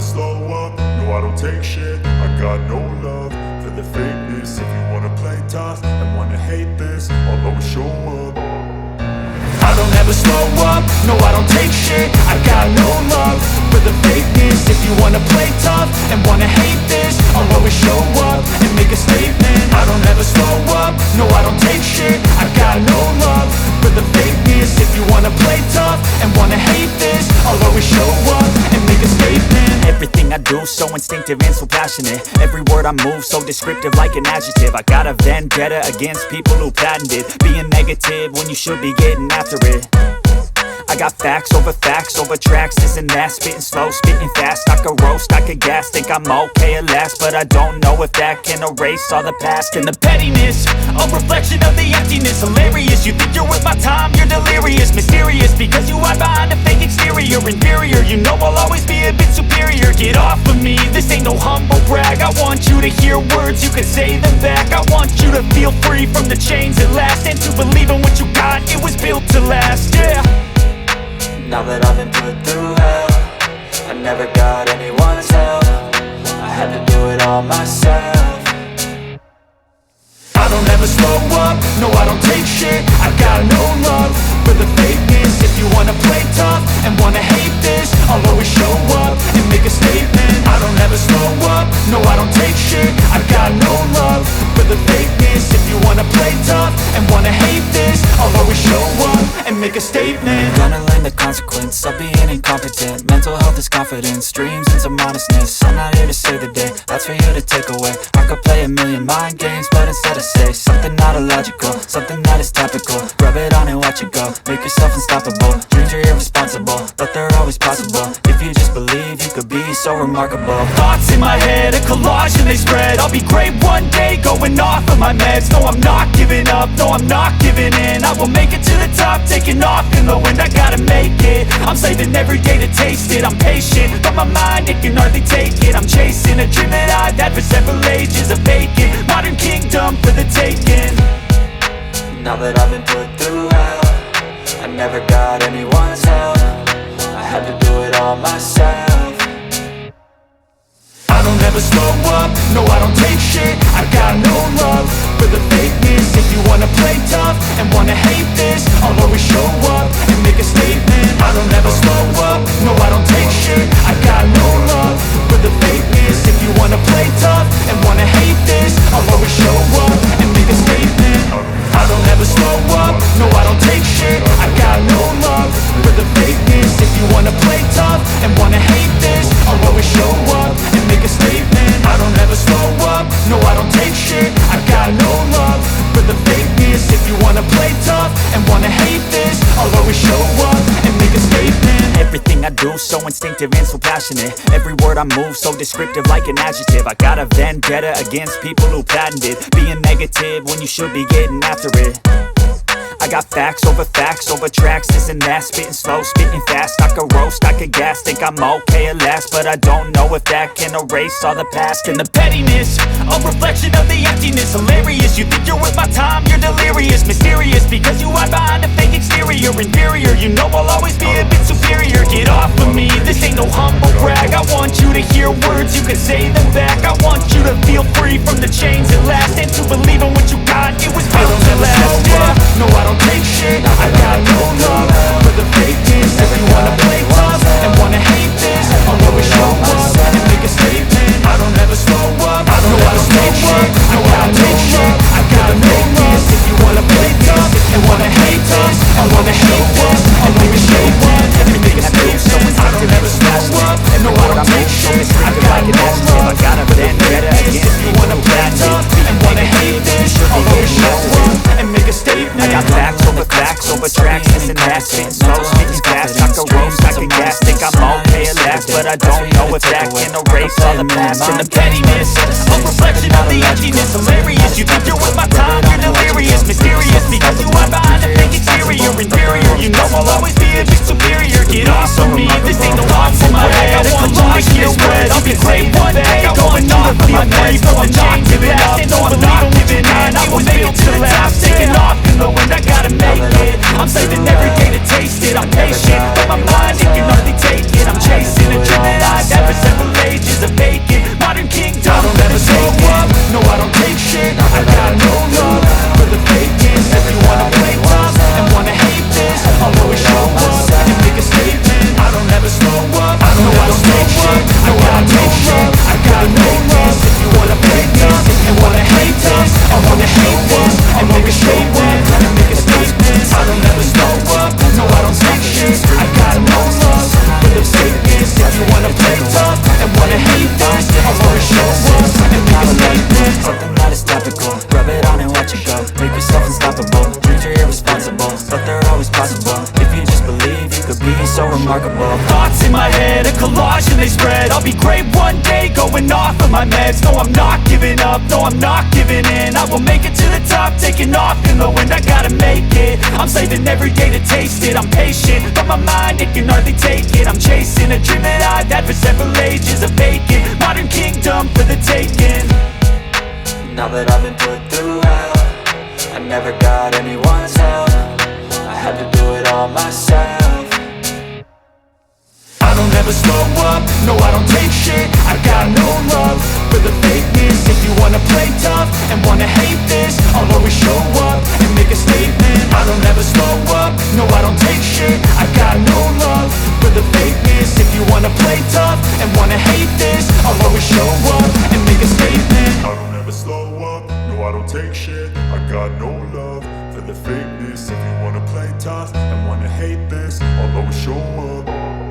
slow up, no I don't take shit. I got no love for the fakeness. If you wanna play tough and wanna hate this, I'll always show up. I don't ever slow up, no I don't take shit. I got no love for the fakeness. If you wanna play tough and wanna hate this, I'll always show up and make a statement. I don't ever slow up, no I don't take shit. I got no love for the fakeness. If you wanna play tough and wanna hate this, I'll always show up and make a statement. Everything I do so instinctive and so passionate. Every word I move so descriptive like an adjective. I got a vendetta against people who patented being negative when you should be getting after it. I got facts over tracks, this and that. Spitting slow, spitting fast. I could roast, I could gas. Think I'm okay at last, but I don't know if that can erase all the past. And the pettiness, a reflection of the emptiness. Hilarious, you think you're worth my time, you're delirious. Mysterious, because you hide behind a fake exterior. Inferior, you know I'll always be a bit superior. Get off of me, this ain't no humble brag. I want you to hear words, you can say them back. I want you to feel free from the chains at last, and to believe in what you got, it was built to last, yeah. Now that I've been put through hell, I never got anyone's help. I had to do it all myself. I don't ever slow up, no I don't take shit. I got no love for the fakeness. If you wanna play tough and wanna hate this, I'll always show up and make a statement. I don't ever slow up, no I don't take shit. I got no love for the fakeness. If you wanna play tough and wanna hate this, I'll always show up and make a statement. Gonna learn the consequence of being incompetent. Mental health is confidence, dreams and some modestness. I'm not here to save the day, that's for you to take away. I could play a million mind games, but instead I say something not illogical, something that is topical. Rub it on and watch it go, make yourself unstoppable. Dreams are irresponsible, but they're always possible. If you just believe, you could be so remarkable. Thoughts in my head, a collage and they spread. I'll be great one day, going off of my meds. No, I'm not giving up, no, I'm not giving in. I will make it to the top, taking off in the wind. I gotta make it, I'm saving every day to taste it. I'm patient, but my mind, it can hardly take it. I'm chasing a dream that I've had for several ages. A vacant, modern kingdom for the taking. Now that I've been put through hell, I never got anyone's help. I had to do it all myself. I don't ever slow up, no I don't take shit. I got no love for the fakeness. If you wanna play tough and wanna hate this, I'll always show up and make a statement. I don't ever slow up, no I don't take shit. I got no love for the fakeness. If you wanna play tough and wanna hate this, I'll always show up and make a statement. I don't ever slow up, no I don't take shit. I got no love for the fakeness. If you wanna play tough and wanna hate this, I'll always show up and make a statement. I don't ever slow up, no I don't take shit. I got no love for the fakeness. If you wanna play tough and wanna hate this, I'll always show up and make a statement. Everything I do so instinctive and so passionate. Every word I move so descriptive like an adjective. I got a vendetta against people who patented being negative when you should be getting after it. I got facts over tracks, this and that. Spitting slow, spitting fast. I could roast, I could gas. Think I'm okay at last, but I don't know if that can erase all the past. And the pettiness, a reflection of the emptiness. Hilarious, you think you're worth my time, you're delirious. Mysterious, because you hide behind a fake exterior. Inferior, you know I'll always be a bit superior. Get off of me, this ain't no humble brag. I want you to hear words, you can say them back. I want you to feel free from the chains at last, and to believe in what you got, it was built to last, yeah. No I don't take shit, I got no love for the fakeness. If you wanna play tough and wanna hate this, I'll always show up and make a statement. I don't ever slow up, I don't ever take shit. I got no shit, I got no love. If you wanna play tough and wanna hate this, I wanna hate this and make a statement. Everything I do so I don't ever slow up, and no I don't take shit. I got no love, I got a vendetta against if you wanna play tough and wanna hate this, I'll always show up and make a statement. I got facts over tracks, this and that. Spitting slow, spitting fast. I could roast, I could gas. Think I'm okay at last, but I don't know if that can erase all the past. And the pettiness, a reflection of the emptiness. Hilarious, you think you're worth my time, you're delirious. Mysterious, because you hide behind a fake exterior. Inferior, you know I'll always be a bit superior. Get off of me, this ain't no thoughts in my head. I want you to hear words, I'll be great one day. Going off of my meds, no I'm not giving up, no I'm not giving in. I will make it to the last, taking off in the wind. I gotta make it, I'm saving every day to taste it. I'm patient, but my mind, it can hardly take it. I'm chasing a dream that I've never set for dread. I'll be great one day, going off of my meds. No, I'm not giving up, no, I'm not giving in. I will make it to the top, taking off in the wind. I gotta make it, I'm saving every day to taste it. I'm patient, but my mind, it can hardly take it. I'm chasing a dream that I've had for several ages. A vacant, modern kingdom for the taking. Now that I've been put through hell, I never got anyone's help. I had to do it all myself. I don't ever slow up, no I don't take shit. I got no love for the fakeness. If you wanna play tough and wanna hate this, I'll always show up and make a statement. I don't ever slow up, no I don't take shit. I got no love for the fakeness. If you wanna play tough and wanna hate this, I'll always show up and make a statement. I don't ever slow up, no I don't take shit. I got no love for the fakeness. If you wanna play tough and wanna hate this, I'll always show up.